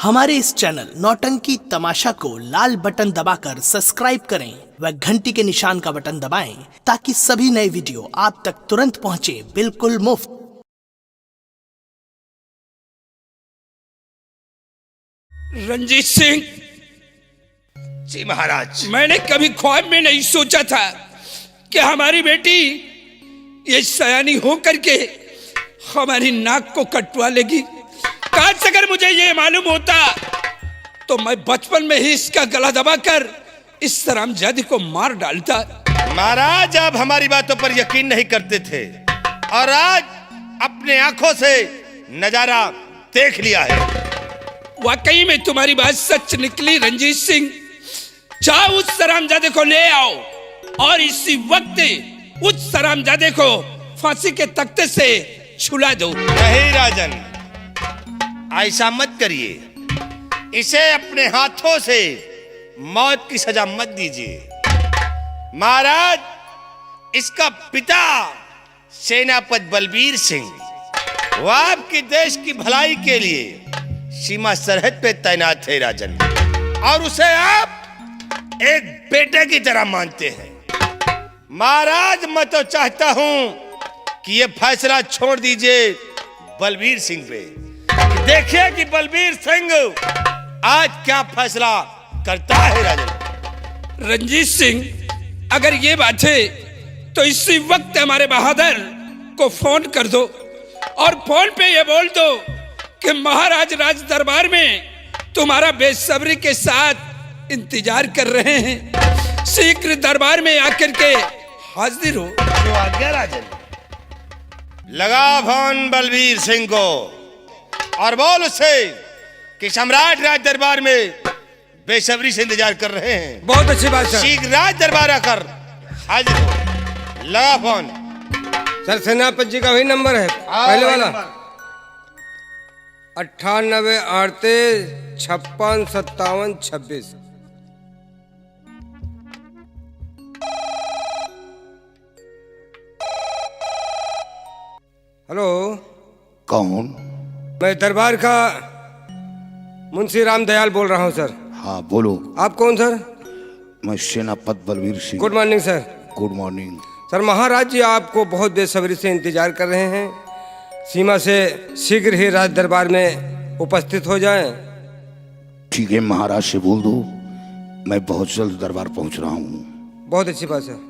हमारे इस चैनल नौटंकी तमाशा को लाल बटन दबाकर सब्सक्राइब करें व घंटी के निशान का बटन दबाएं ताकि सभी नए वीडियो आप तक तुरंत पहुंचे बिल्कुल मुफ्त। रंजीत सिंह जी महाराज। मैंने कभी ख्वाब में नहीं सोचा था कि हमारी बेटी ये सयानी होकर के हमारी नाक को कटवा लेगी। काश अगर मुझे ये मालूम होता तो मैं बचपन में ही इसका गला दबाकर इस हरामजादी को मार डालता। महाराज आप हमारी बातों पर यकीन नहीं करते थे और आज अपने आंखों से नजारा देख लिया है। वाकई में तुम्हारी बात सच निकली रंजीत सिंह। जाओ उस हरामजादे को ले आओ और इसी वक्त उस हरामजादे को फांसी के तख्ते से छुला दो। नहीं राजन, ऐसा मत करिए, इसे अपने हाथों से मौत की सजा मत दीजिए। महाराज, इसका पिता सेनापति बलबीर सिंह वो आपके देश की भलाई के लिए सीमा सरहद पे तैनात है राजन, और उसे आप एक बेटे की तरह मानते हैं। महाराज मैं तो चाहता हूं कि ये फैसला छोड़ दीजिए बलबीर सिंह पे। देखिए कि बलबीर सिंह आज क्या फैसला करता है राजन। रंजीत सिंह, अगर ये बात है तो इसी वक्त हमारे बहादुर को फोन कर दो और फोन पे ये बोल दो कि महाराज राज दरबार में तुम्हारा बेसब्री के साथ इंतजार कर रहे हैं। शीघ्र दरबार में आकर के हाजिर हो। जो आज्ञा राजन। लगा फोन बलबीर सिंह को और बोल उससे कि सम्राट राज दरबार में बेसब्री से इंतजार कर रहे हैं। बहुत अच्छी बात सर। शीघ्र राज दरबार आकर हाजिर हो। लगा फोन। सर सेनापति जी का वही नंबर है पहले वाला 98 38 56 57 26। हेलो, कौन? मैं दरबार का मुंशी राम दयाल बोल रहा हूँ सर। हाँ बोलो। आप कौन सर? मैं सेनापति Balbir Singh. Good morning sir. Good morning. Sir महाराज जी आपको बहुत बेसब्री से इंतजार कर रहे हैं। सीमा से शीघ्र ही राज दरबार में उपस्थित हो जाएं। ठीक है, महाराज से बोल दो मैं बहुत जल्द दरबार पहुंच रहा हूँ। बहुत अच्छी बात सर।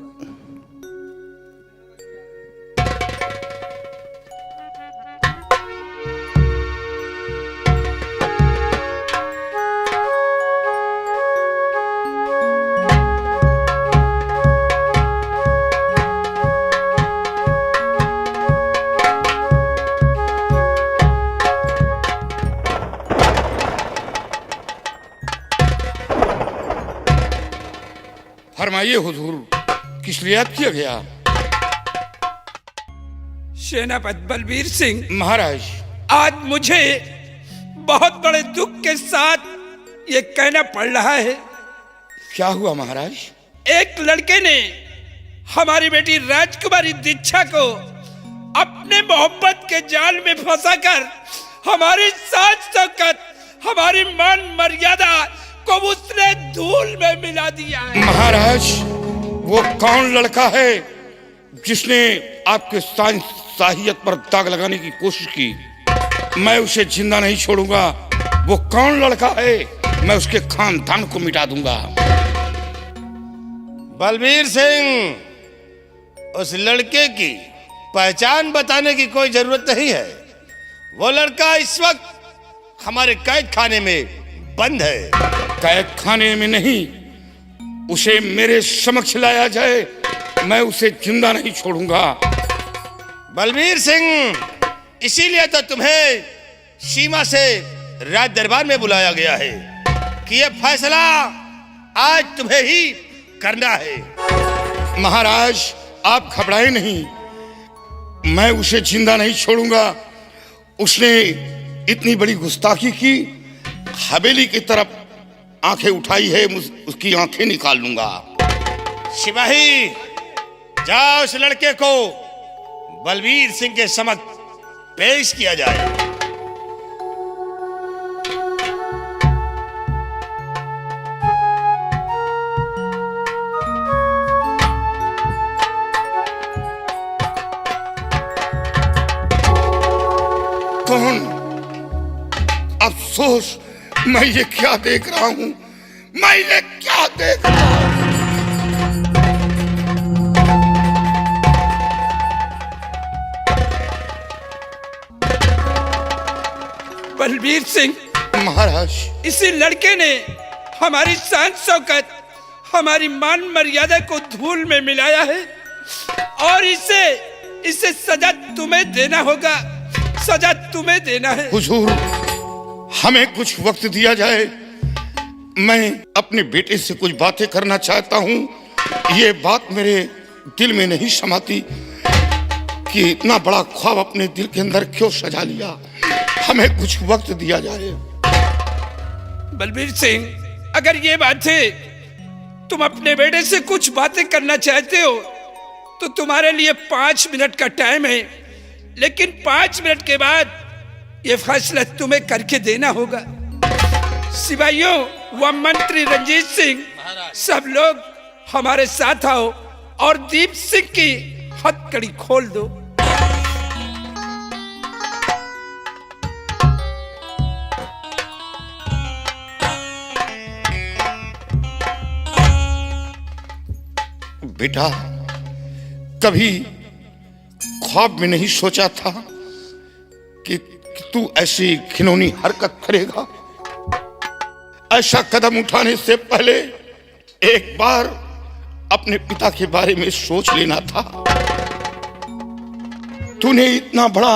फरमाइए हुजूर, किस लिए याद किया गया? सेनापति बलबीर सिंह महाराज, आज मुझे बहुत बड़े दुख के साथ ये कहना पड़ रहा है। क्या हुआ महाराज? एक लड़के ने हमारी बेटी राजकुमारी दीक्षा को अपने मोहब्बत के जाल में फंसाकर हमारी साज शौकत, हमारी मान मर्यादा को उसने धूल में मिला दिया है। महाराज, वो कौन लड़का है जिसने आपके साहियत पर दाग लगाने की कोशिश की? मैं उसे जिंदा नहीं छोड़ूंगा। वो कौन लड़का है? मैं उसके खानदान को मिटा दूंगा। बलबीर सिंह, उस लड़के की पहचान बताने की कोई जरूरत नहीं है। वो लड़का इस वक्त हमारे कैद खाने में बंद है। कैद खाने में नहीं, उसे मेरे समक्ष लाया जाए, मैं उसे जिंदा नहीं छोड़ूंगा। बलबीर सिंह, इसीलिए तो तुम्हें सीमा से राज दरबार में बुलाया गया है कि यह फैसला आज तुम्हें ही करना है। महाराज आप घबराए नहीं, मैं उसे जिंदा नहीं छोड़ूंगा। उसने इतनी बड़ी गुस्ताखी की, हवेली की तरफ आंखें उठाई है, उसकी आंखें निकाल लूंगा। सिपाही, जाओ उस लड़के को बलबीर सिंह के समक्ष पेश किया जाए। अफसोस, मैं ये क्या देख रहा हूं, मैं ये क्या देख रहा हूं। बलबीर सिंह, महाराज, इसी लड़के ने हमारी शान शौकत, हमारी मान मर्यादा को धूल में मिलाया है और इसे सजा तुम्हें देना होगा, सजा तुम्हें देना है। हुजूर, हमें कुछ वक्त दिया जाए, मैं अपने बेटे से कुछ बातें करना चाहता हूं। ये बात मेरे दिल में नहीं समाती कि इतना बड़ा ख्वाब अपने दिल के अंदर क्यों सजा लिया। हमें कुछ वक्त दिया जाए। बलबीर सिंह, अगर ये बातें तुम अपने बेटे से कुछ बातें करना चाहते हो तो तुम्हारे लिए 5 मिनट का टाइम है, लेकिन 5 मिनट के बाद ये फैसला तुम्हें करके देना होगा। सिपाहियों व मंत्री रंजीत सिंह, सब लोग हमारे साथ आओ और दीप सिंह की हथकड़ी खोल दो। बेटा, कभी ख्वाब में नहीं सोचा था कि तू ऐसी घिनौनी हरकत करेगा। ऐसा कदम उठाने से पहले एक बार अपने पिता के बारे में सोच लेना था। तूने इतना बड़ा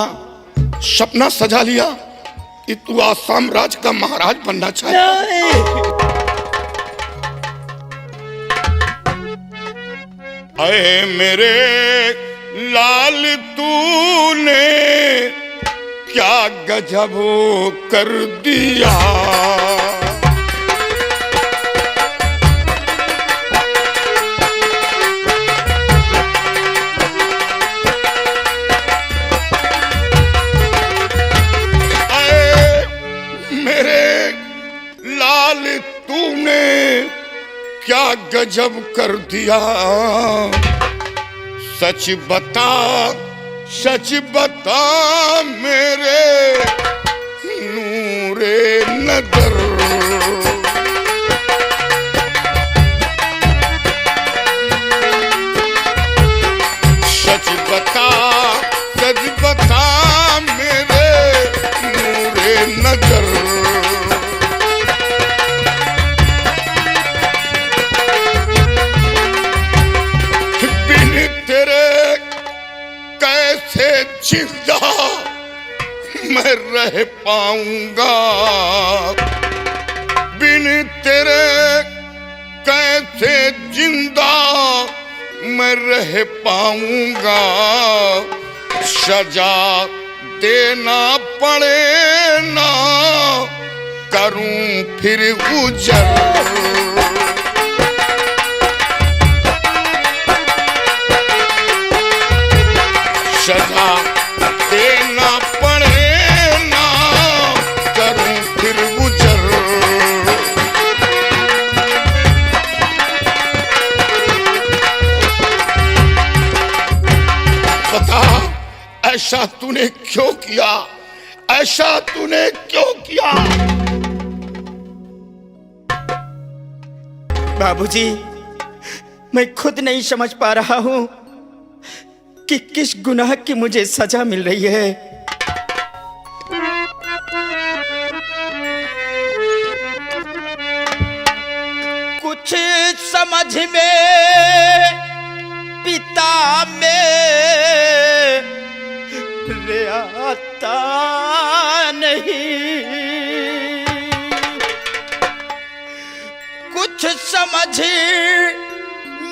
सपना सजा लिया कि तू आसाम राज्य का महाराज बनना चाहे। अरे मेरे लाल, तूने क्या गजब कर दिया। अरे मेरे लाल, तूने क्या गजब कर दिया। सच बता, सच बता मेरे नूरे नजर। सच बता, सच बता मेरे नूरे नजर। जिंदा मैं रह पाऊंगा, बिन तेरे कैसे जिंदा मैं रह पाऊंगा। सजा देना पड़े ना करूं फिर गुजर। सजा देना पड़े ना करूं फिर गुजर। बता, ऐसा तूने क्यों किया, ऐसा तूने क्यों किया। बाबूजी, मैं खुद नहीं समझ पा रहा हूं कि किस गुनाह की मुझे सजा मिल रही है। कुछ समझ में पिता मेरे आता नहीं। कुछ समझ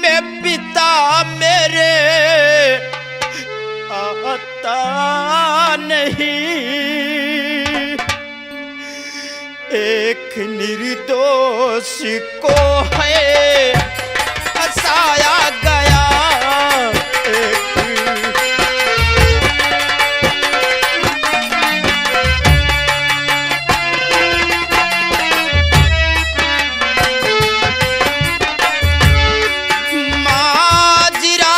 में पिता मेरे आता नहीं। एक निर्दोष को है फंसाया गया। माजरा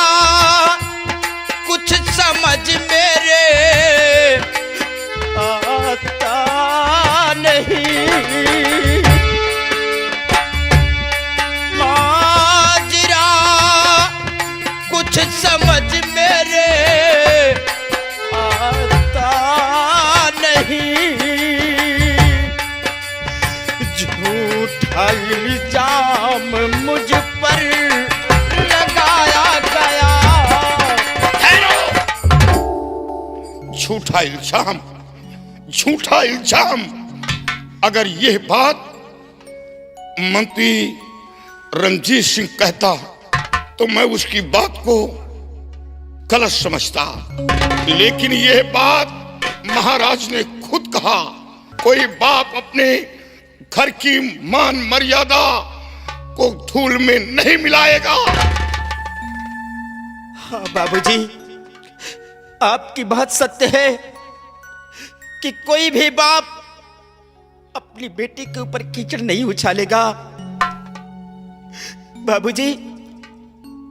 कुछ समझ मेरे आता नहीं। झूठा इल्जाम मुझ पर लगाया गया। झूठा इल्जाम, झूठा इल्जाम। अगर यह बात मंत्री रणजीत सिंह कहता तो मैं उसकी बात को गलत समझता, लेकिन यह बात महाराज ने खुद कहा। कोई बाप अपने घर की मान मर्यादा को धूल में नहीं मिलाएगा। हाँ बाबूजी, आपकी बात सत्य है कि कोई भी बाप अपनी बेटी के ऊपर कीचड़ नहीं उछालेगा। बाबूजी,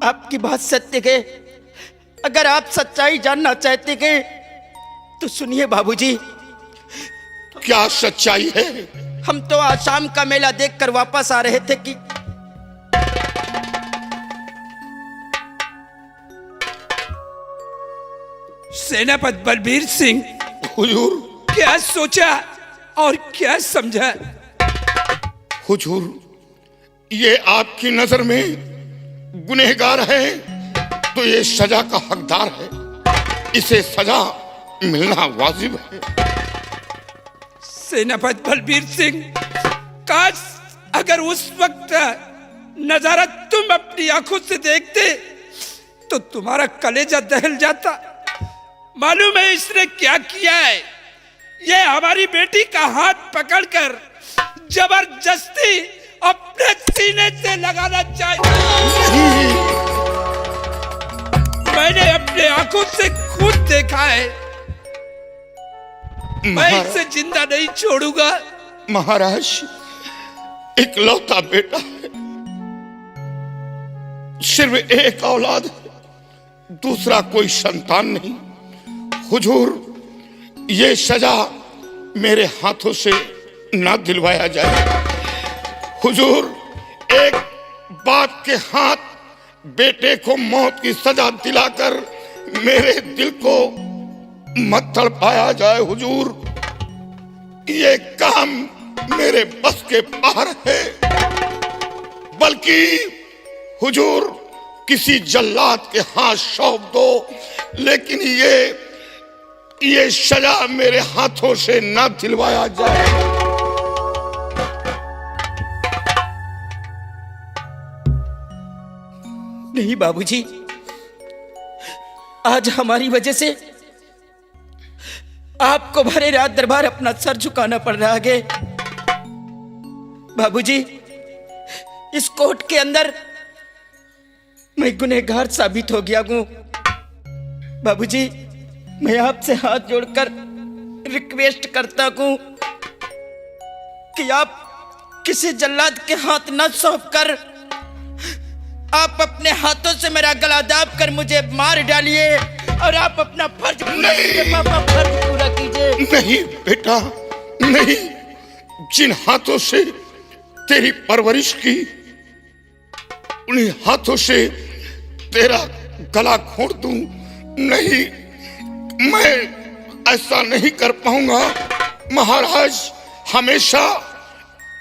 आपकी बात सत्य है। अगर आप सच्चाई जानना चाहते हैं तो सुनिए बाबूजी। क्या सच्चाई है? हम तो आसाम का मेला देखकर वापस आ रहे थे कि सेनापति बलबीर सिंह, हुजूर, क्या सोचा और क्या समझा? हुजूर, ये आपकी नजर में गुनहगार है तो ये सजा का हकदार है। इसे सजा मिलना वाजिब है। सेनापति बलबीर सिंह, काश अगर उस वक्त नजारा तुम अपनी आंखों से देखते तो तुम्हारा कलेजा दहल जाता। मालूम है इसने क्या किया है? ये हमारी बेटी का हाथ पकड़कर जबरदस्ती अपने सीने से लगाना चाहिए। मैंने अपने आंखों से खुद देखा है। मैं इसे जिंदा नहीं छोड़ूंगा। महाराज, इकलौता बेटा है, सिर्फ एक औलाद है, दूसरा कोई संतान नहीं। हुजूर, ये सजा मेरे हाथों से ना दिलवाया जाए। हुजूर, एक बाप के हाथ बेटे को मौत की सजा दिलाकर मेरे दिल को मत तड़पाया जाए। हुजूर, ये काम मेरे बस के बाहर है। बल्कि हुजूर, किसी जल्लाद के हाथ सौंप दो, लेकिन ये सजा मेरे हाथों से ना दिलवाया जाए। नहीं बाबूजी, आज हमारी वजह से आपको भरे रात दरबार अपना सर झुकाना पड़ रहा है। बाबूजी, इस कोर्ट के अंदर मैं गुनहगार साबित हो गया हूं। बाबूजी, मैं आपसे हाथ जोड़कर रिक्वेस्ट करता हूं कि आप किसी जल्लाद के हाथ न सौंप कर आप अपने हाथों से मेरा गला दाब कर मुझे मार डालिए और आप अपना फर्ज पूरा कीजिए। पापा, फर्ज पूरा कीजिए। नहीं बेटा, नहीं। जिन हाथों से तेरी परवरिश की, उन्हीं हाथों से तेरा गला घोंट दूं। नहीं, मैं ऐसा नहीं कर पाऊंगा। महाराज, हमेशा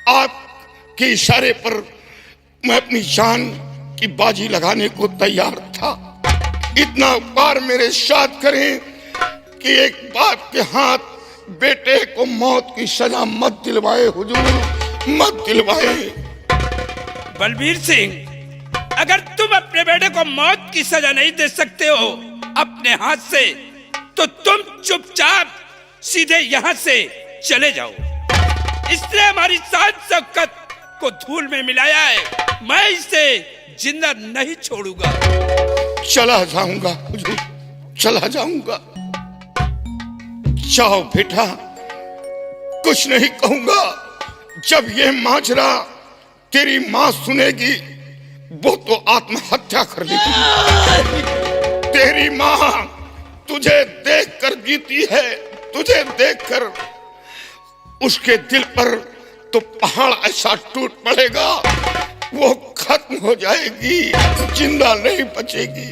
आपके इशारे पर मैं अपनी जान की बाजी लगाने को तैयार था। इतना उपकार मेरे साथ करें कि एक बाप के हाथ बेटे को मौत की सजा मत दिलवाए। हुजूर, मत दिलवाए। बलबीर सिंह, अगर तुम अपने बेटे को मौत की सजा नहीं दे सकते हो अपने हाथ से, तो तुम चुपचाप सीधे यहाँ से चले जाओ। इसने हमारी शान शौकत को धूल में मिलाया है। मैं इसे जिंदा नहीं छोड़ूंगा। चला जाऊंगा हुजूर, चला जाऊंगा। जाओ बेटा, कुछ नहीं कहूंगा। जब ये माजरा तेरी मां सुनेगी, वो तो आत्महत्या कर लेगी। तेरी मां तुझे देखकर जीती है, तुझे देखकर उसके दिल पर तो पहाड़ ऐसा टूट पड़ेगा, वो खत्म हो जाएगी, जिंदा नहीं बचेगी।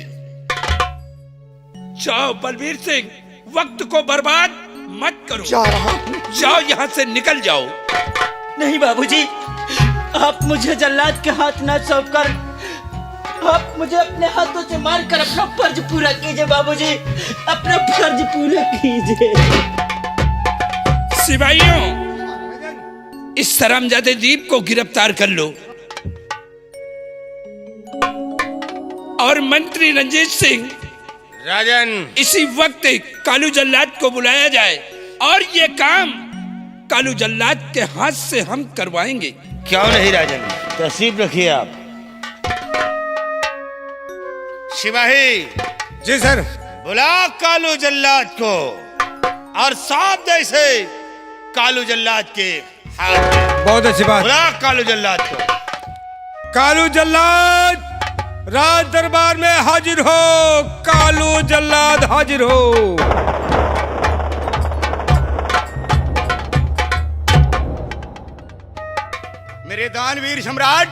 जाओ बलबीर सिंह, वक्त को बर्बाद मत करो। जा रहा हूं। जाओ, यहाँ से निकल जाओ। नहीं बाबूजी, आप मुझे जल्लाद के हाथ न सौंपकर आप मुझे अपने हाथों से मारकर अपना फर्ज पूरा कीजिए बाबूजी, अपना फर्ज पूरा कीजिए। सिपाहियों, इस शर्मजादे दीप को गिरफ्तार कर लो और मंत्री रंजीत सिंह राजन, इसी वक्त कालू जल्लाद को बुलाया जाए और ये काम कालू जल्लाद के हाथ से हम करवाएंगे। क्यों नहीं राजन, तशरीफ रखिए आप। सिपाही, जी सर। बुला कालू जल्लाद को और सांप जैसे कालू जल्लाद के हाथ में। बहुत अच्छी बात। बुला कालू जल्लाद को। कालू जल्लाद राज दरबार में हाजिर हो। कालू जल्लाद हाजिर हो। मेरे दानवीर सम्राट,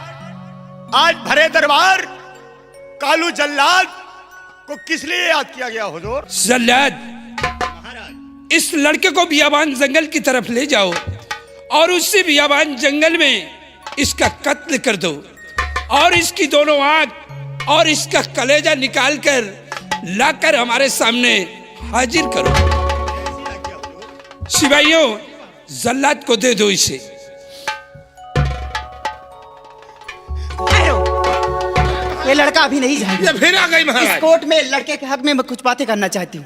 आज भरे दरबार कालू जल्लाद को किस लिए याद किया गया हुजूर? जल्लाद, इस लड़के को बियाबान जंगल की तरफ ले जाओ और उसी बियाबान जंगल में इसका कत्ल कर दो और इसकी दोनों आंख और इसका कलेजा निकालकर लाकर हमारे सामने हाजिर करो। सिपाहियों, जल्लाद को दे दो इसे। ये लड़का अभी नहीं जाएगा। फिर आ गई महाराज। इस कोर्ट में लड़के के हक में मैं कुछ बातें करना चाहती हूँ।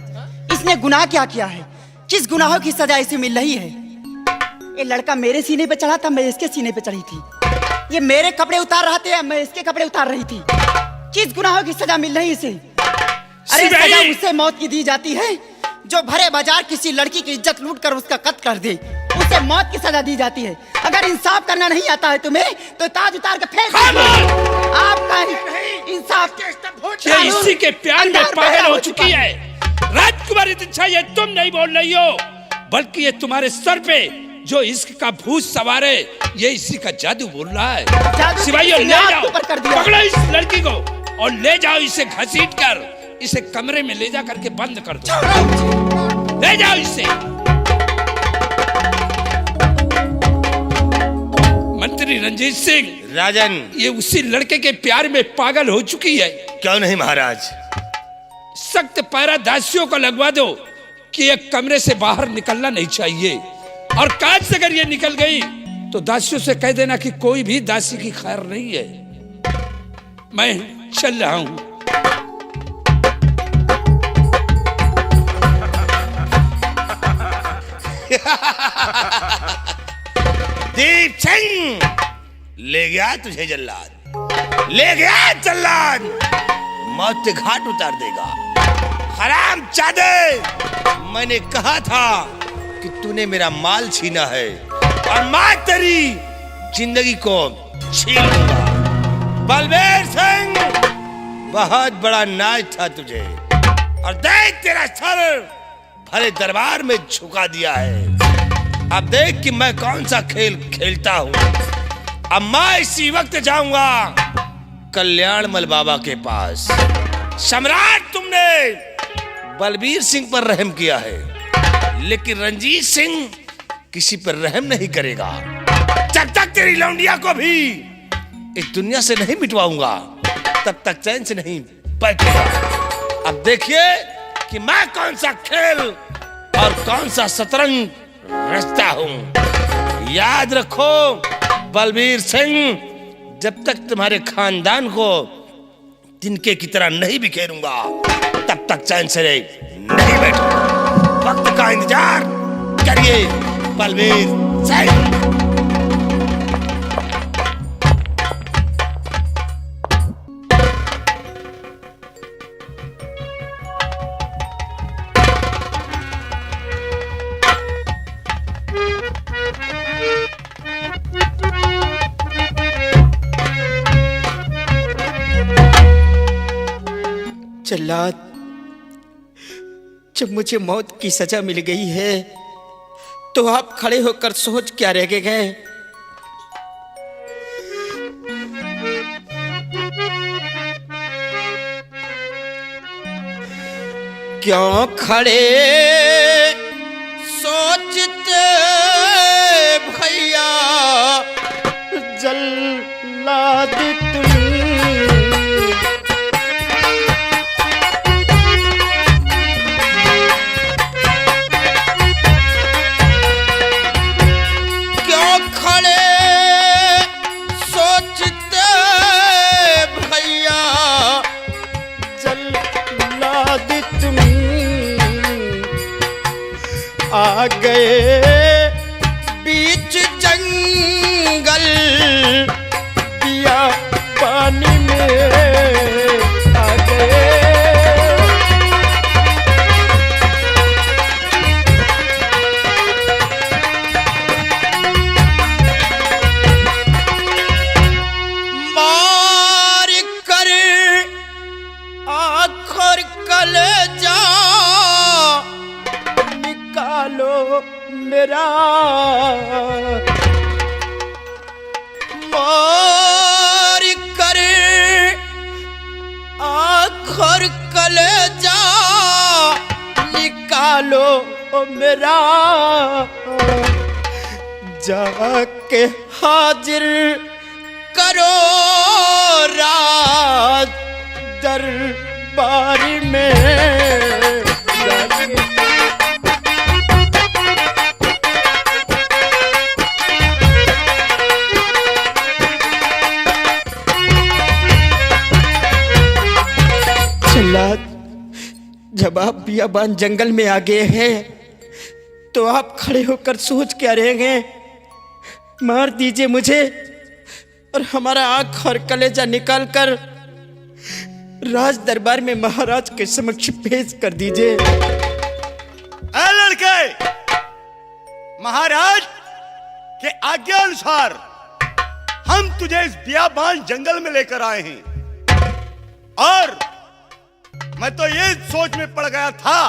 इसने गुनाह क्या किया है? किस गुनाहों की सजा इसे मिल रही है? ये लड़का मेरे सीने पे चढ़ा था, मैं इसके सीने पे चढ़ी थी। ये मेरे कपड़े उतार रहा था, मैं इसके कपड़े उतार रही थी। किस गुनाहों की सजा मिल रही इसे? अरे सजा उससे मौत की दी जाती है जो भरे बाजार किसी लड़की की इज्जत लूट कर उसका कत्ल कर दे, उसे मौत की सजा दी जाती है। अगर इंसाफ करना नहीं आता है तुम्हें तो ताज उतार के फेंक दो। आपका इंसाफ क्या इसी के प्यार में पागल हो चुकी है? राजकुमारी दीक्षा, ये तुम नहीं बोल रही हो, बल्कि ये तुम्हारे सर पे जो इश्क का भूत सवार है, ये इसी का जादू बोल रहा है। सिपाहियों, ले जाओ, पकड़ो इस लड़की को और ले जाओ इसे घसीट कर इसे कमरे में ले जा करके बंद कर दो। ले जाओ इसे। मंत्री रंजीत सिंह, राजन, ये उसी लड़के के प्यार में पागल हो चुकी है। क्यों नहीं महाराज? सख्त पैरा दासियों को लगवा दो कि एक कमरे से बाहर निकलना नहीं चाहिए और काज से अगर ये निकल गई तो दासियों से कह देना कि कोई भी दासी की खैर नहीं है। मैं चल रहा हूं। दीप सिंह, ले गया तुझे जल्लाद, ले गया जल्लाद, मौत के घाट उतार देगा। हराम चादे, मैंने कहा था कि तूने मेरा माल छीना है और मैं तेरी जिंदगी को छीन लूंगा। बलबीर सिंह, बहुत बड़ा नाज था तुझे और देख तेरा सर भरे दरबार में झुका दिया है। अब देख कि मैं कौन सा खेल खेलता हूं। अब मैं इसी वक्त जाऊंगा कल्याणमल बाबा के पास। सम्राट, तुमने बलबीर सिंह पर रहम किया है, लेकिन रंजीत सिंह किसी पर रहम नहीं करेगा। जब तक तेरी लौंडिया को भी इस दुनिया से नहीं मिटवाऊंगा, तब तक चैन से नहीं बैठेगा। अब देखिए कि मैं कौन सा खेल और कौन सा शतरंज रचता हूं। याद रखो बलबीर सिंह, जब तक तुम्हारे खानदान को तिनके की तरह नहीं बिखेरूंगा, तब तक चैन से नहीं बैठूंगा। वक्त का इंतजार करिए बलबीर सिंह। जल्लाद, जब मुझे मौत की सजा मिल गई है तो आप खड़े होकर सोच क्या रह गए? क्यों खड़े सोचते भैया ओ मेरा जाके हाजिर करो राज दरबार में। जल्लाद, जब आप बियाबान जंगल में आ गए हैं तो आप खड़े होकर सोच क्या रहेंगे? मार दीजिए मुझे और हमारा आंख और कलेजा निकाल कर राज दरबार में महाराज के समक्ष पेश कर दीजिए। ऐ लड़के, महाराज के आज्ञा अनुसार हम तुझे इस बियाबान जंगल में लेकर आए हैं और मैं तो ये सोच में पड़ गया था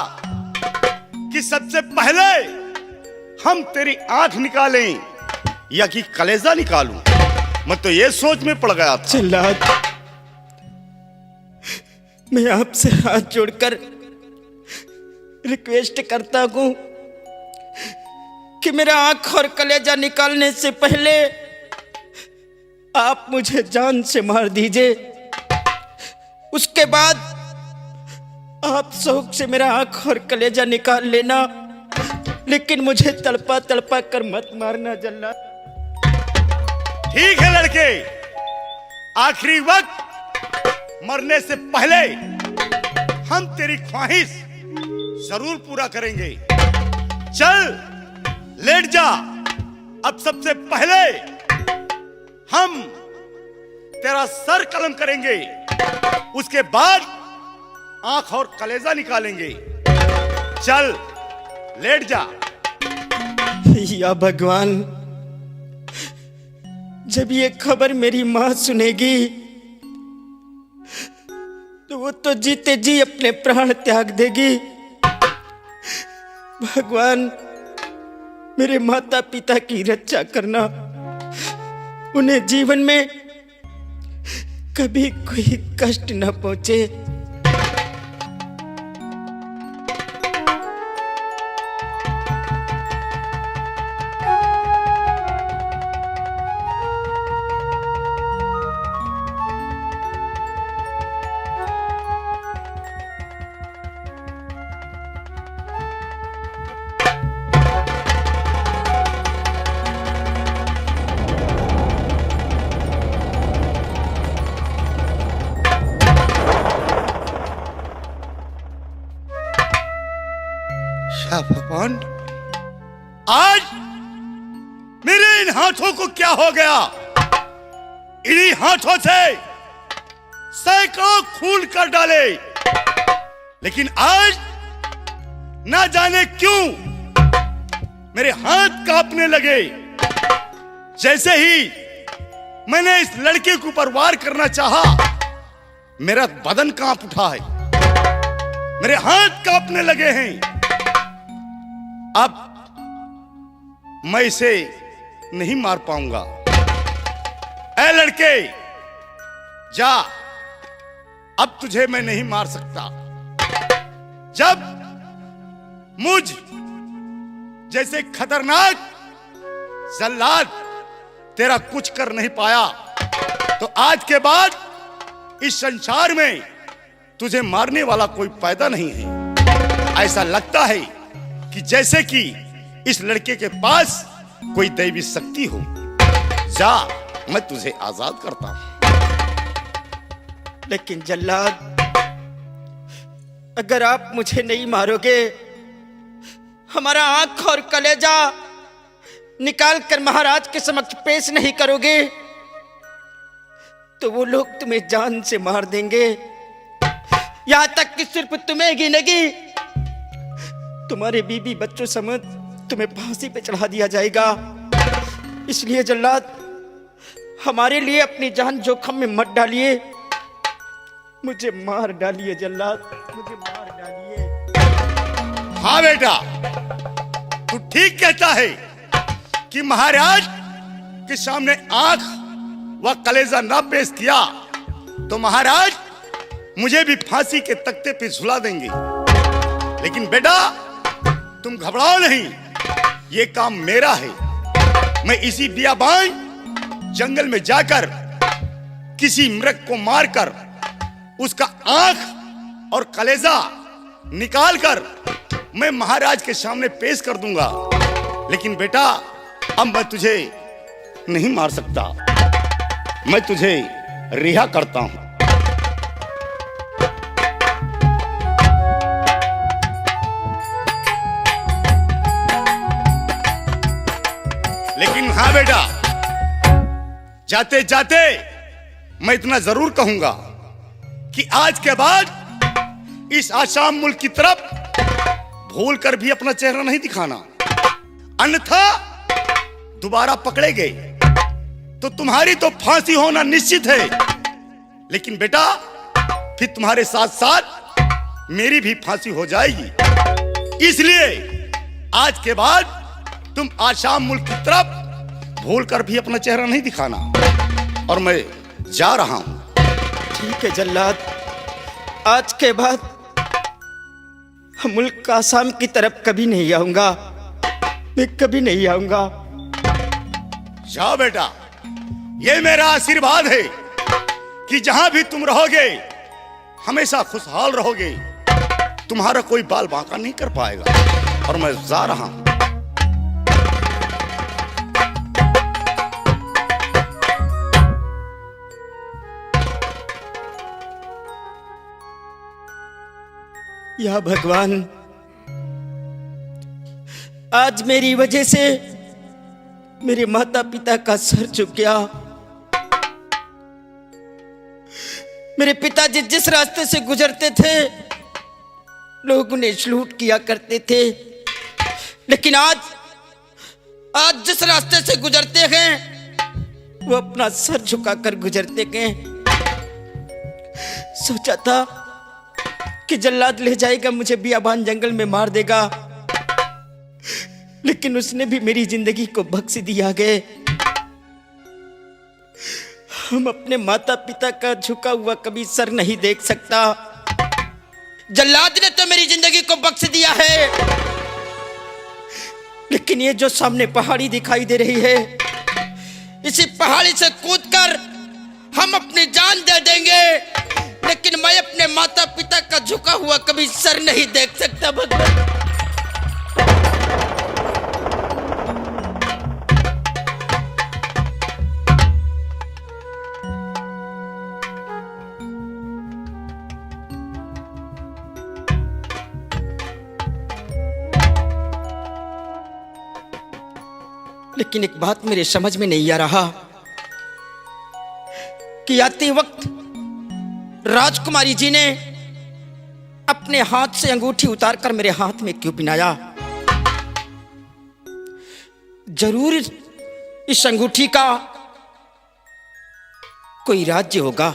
कि सबसे पहले हम तेरी आंख निकालें या कि कलेजा निकालूं। मैं तो ये सोच में पड़ गया था। जल्लाद, मैं आपसे हाथ जोड़कर रिक्वेस्ट करता हूं कि मेरा आंख और कलेजा निकालने से पहले आप मुझे जान से मार दीजिए। उसके बाद आप शौक से मेरा आंख और कलेजा निकाल लेना, लेकिन मुझे तड़पा तड़पा कर मत मारना जल्लाद। ठीक है लड़के, आखिरी वक्त मरने से पहले हम तेरी ख्वाहिश जरूर पूरा करेंगे। चल लेट जा। अब सबसे पहले हम तेरा सर कलम करेंगे, उसके बाद आंख और कलेजा निकालेंगे। चल लेट जा। या भगवान, जब ये खबर मेरी मां सुनेगी तो वो तो जीते जी अपने प्राण त्याग देगी। भगवान, मेरे माता पिता की रक्षा करना, उन्हें जीवन में कभी कोई कष्ट न पहुंचे। भगवान, आज मेरे इन हाथों को क्या हो गया? इन्हीं हाथों से सैकड़ों खून कर डाले, लेकिन आज ना जाने क्यों मेरे हाथ कांपने लगे। जैसे ही मैंने इस लड़के के ऊपर वार करना चाहा, मेरा बदन कांप उठा है, मेरे हाथ कांपने लगे हैं। अब मैं इसे नहीं मार पाऊंगा। ऐ लड़के, जा, अब तुझे मैं नहीं मार सकता। जब मुझ जैसे खतरनाक जल्लाद तेरा कुछ कर नहीं पाया, तो आज के बाद इस संसार में तुझे मारने वाला कोई पैदा नहीं है। ऐसा लगता है कि जैसे कि इस लड़के के पास कोई दैवी शक्ति हो। जा, मैं तुझे आजाद करता हूं। लेकिन जल्लाद, अगर आप मुझे नहीं मारोगे, हमारा आंख और कलेजा निकाल कर महाराज के समक्ष पेश नहीं करोगे, तो वो लोग तुम्हें जान से मार देंगे। यहां तक कि सिर्फ तुम्हें ही नहीं, तुम्हारे बीबी बच्चों समेत तुम्हें फांसी पे चढ़ा दिया जाएगा। इसलिए जल्लाद, हमारे लिए अपनी जान जोखम में मत डालिए। मुझे मार डालिए जल्लाद, मुझे मार डालिए। हाँ बेटा, तू ठीक कहता है कि महाराज के सामने आंख व कलेजा ना पेश किया तो महाराज मुझे भी फांसी के तख्ते पे झुला देंगे। लेकिन बेटा, तुम घबराओ नहीं, ये काम मेरा है। मैं इसी बियाबान जंगल में जाकर किसी मृग को मारकर उसका आंख और कलेजा निकालकर मैं महाराज के सामने पेश कर दूंगा। लेकिन बेटा, अब मैं तुझे नहीं मार सकता, मैं तुझे रिहा करता हूं। लेकिन हाँ बेटा, जाते जाते मैं इतना जरूर कहूंगा कि आज के बाद इस आसाम मुल्क की तरफ भूल कर भी अपना चेहरा नहीं दिखाना, अन्यथा दोबारा पकड़े गए तो तुम्हारी तो फांसी होना निश्चित है। लेकिन बेटा, फिर तुम्हारे साथ साथ मेरी भी फांसी हो जाएगी। इसलिए आज के बाद तुम आसाम मुल्क की तरफ भूल कर भी अपना चेहरा नहीं दिखाना, और मैं जा रहा हूं। ठीक है जल्लाद, आज के बाद हम मुल्क आसाम की तरफ कभी नहीं आऊंगा, मैं कभी नहीं आऊंगा। जाओ बेटा, ये मेरा आशीर्वाद है कि जहां भी तुम रहोगे हमेशा खुशहाल रहोगे, तुम्हारा कोई बाल बांका नहीं कर पाएगा। और मैं जा रहा हूं। या भगवान, आज मेरी वजह से मेरे माता पिता का सर झुक गया। मेरे पिताजी जिस रास्ते से गुजरते थे लोग उन्हें सलूट किया करते थे, लेकिन आज जिस रास्ते से गुजरते हैं वो अपना सर झुकाकर गुजरते गए। सोचा था कि जल्लाद ले जाएगा, मुझे बियाबान जंगल में मार देगा, लेकिन उसने भी मेरी जिंदगी को बख्श दिया गए। हम अपने माता पिता का झुका हुआ कभी सर नहीं देख सकता। जल्लाद ने तो मेरी जिंदगी को बख्श दिया है, लेकिन ये जो सामने पहाड़ी दिखाई दे रही है, इसी पहाड़ी से कूदकर हम अपनी जान दे देंगे, लेकिन मैं अपने माता पिता का झुका हुआ कभी सर नहीं देख सकता। भगवान, लेकिन एक बात मेरे समझ में नहीं आ रहा कि आते वक्त राजकुमारी जी ने अपने हाथ से अंगूठी उतारकर मेरे हाथ में क्यों पहनाया? जरूर इस अंगूठी का कोई राज्य होगा,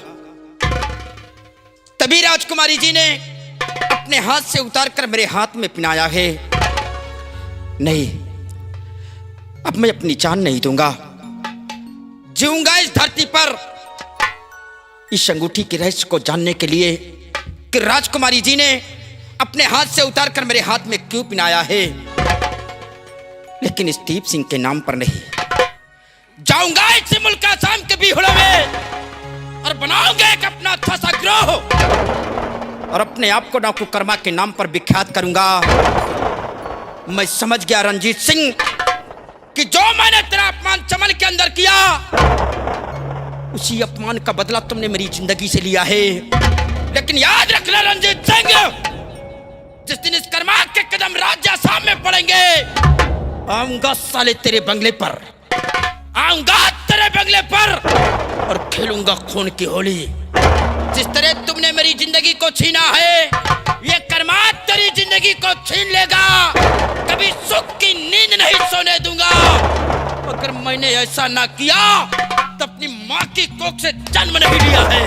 तभी राजकुमारी जी ने अपने हाथ से उतारकर मेरे हाथ में पहनाया है। नहीं, अब मैं अपनी जान नहीं दूंगा, जीऊंगा इस धरती पर इस अंगूठी के रहस्य को जानने के लिए कि राजकुमारी जी ने अपने हाथ से उतारकर मेरे हाथ में क्यों पहनाया है। लेकिन इस दीप सिंह के नाम पर नहीं, जाऊंगा इस मुल्क आसाम के बीहड़ों में और बनाऊंगा एक अपना अच्छा सा ग्रोह और अपने आप को डाकू कर्मा के नाम पर विख्यात करूंगा। मैं समझ गया रंजीत सिंह कि जो मैंने तेरा अपमान चमन के अंदर किया, उसी अपमान का बदला तुमने मेरी जिंदगी से लिया है। लेकिन याद रखना रंजीत सिंह, जिस दिन इस कर्मा के कदम राज्य आसाम में पड़ेंगे, आऊंगा साले तेरे बंगले पर, आऊंगा तेरे बंगले पर और खेलूंगा खून की होली। जिस तरह तुमने मेरी जिंदगी को छीना है, ये कर्मा तेरी जिंदगी को छीन लेगा। कभी सुख की नींद नहीं सोने दूंगा। अगर मैंने ऐसा ना किया तो अपनी माँ की कोख से जन्म नहीं लिया है।